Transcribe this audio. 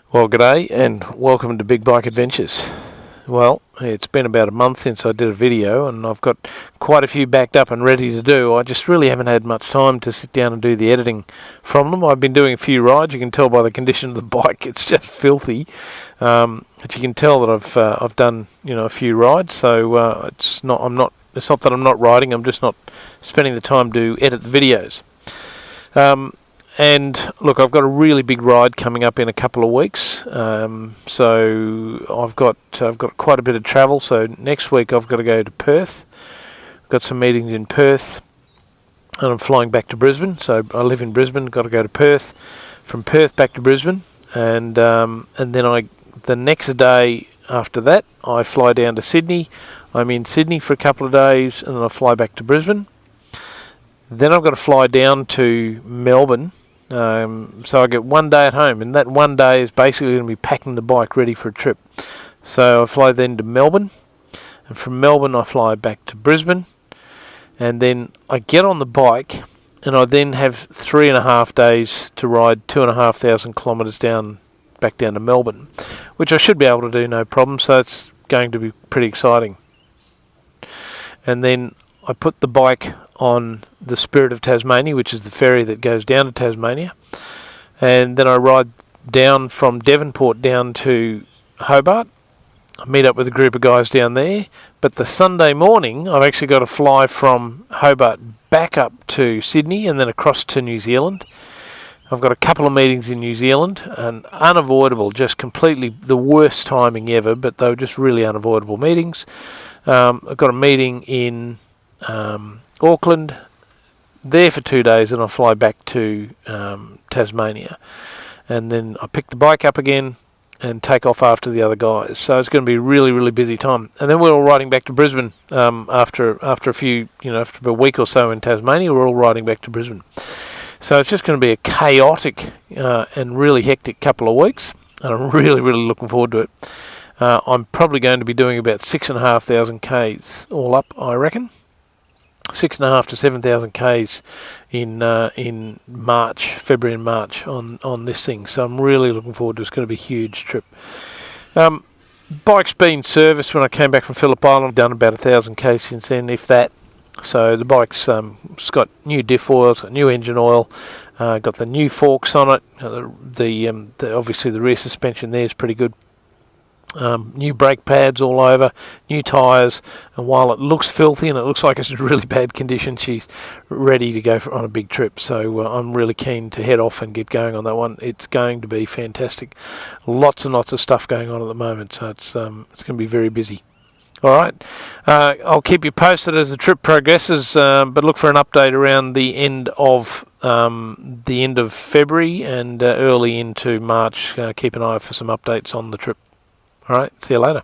Well, g'day and welcome to Big Bike Adventures. Well, it's been about a month since I did a video and I've got quite a few backed up and ready to do. I just really haven't had much time to sit down and do the editing from them. I've been doing a few rides. You can tell by the condition of the bike, it's just filthy. But you can tell that I've done a few rides. So it's not that I'm not riding. I'm just not spending the time to edit the videos. And look, I've got a really big ride coming up in a couple of weeks, so I've got quite a bit of travel. So next week I've got to go to Perth. I've got some meetings in Perth, and I'm flying back to Brisbane. So I live in Brisbane. Got to go to Perth, from Perth back to Brisbane, and then the next day after that I fly down to Sydney. I'm in Sydney for a couple of days, and then I fly back to Brisbane. Then I've got to fly down to Melbourne. So I get 1 day at home, and that 1 day is basically going to be packing the bike ready for a trip. So I fly then to Melbourne, and from Melbourne I fly back to Brisbane, and then I get on the bike, and I then have 3.5 days to ride 2,500 kilometres back down to Melbourne, which I should be able to do no problem. So it's going to be pretty exciting. And then I put the bike on the Spirit of Tasmania, which is the ferry that goes down to Tasmania, and then I ride down from Devonport down to Hobart. I meet up with a group of guys down there, but the Sunday morning I've actually got to fly from Hobart back up to Sydney and then across to New Zealand. I've got a couple of meetings in New Zealand, and unavoidable, just completely the worst timing ever, but they were just really unavoidable meetings. I've got a meeting in Auckland, there for 2 days, and I fly back to Tasmania, and then I pick the bike up again and take off after the other guys. So it's going to be a really, really busy time. And then we're all riding back to Brisbane after a few, after a week or so in Tasmania. We're all riding back to Brisbane. So it's just going to be a chaotic and really hectic couple of weeks, and I'm really, really looking forward to it. I'm probably going to be doing about 6,500 Ks all up, I reckon. 6,500 to 7,000 Ks in March, February and March on this thing. So I'm really looking forward to it. It's going to be a huge trip. Bike's been serviced when I came back from Phillip Island. I've done about 1,000 Ks since then, if that. So the bike's it's got new diff oils, got new engine oil, got the new forks on it. Obviously the rear suspension there is pretty good. New brake pads all over, new tyres, and while it looks filthy and it looks like it's in really bad condition, she's ready to go on a big trip. So I'm really keen to head off and get going on that one. It's going to be fantastic. Lots and lots of stuff going on at the moment, so it's going to be very busy. All right, I'll keep you posted as the trip progresses, but look for an update around the end of February and early into March. Keep an eye out for some updates on the trip. All right, see you later.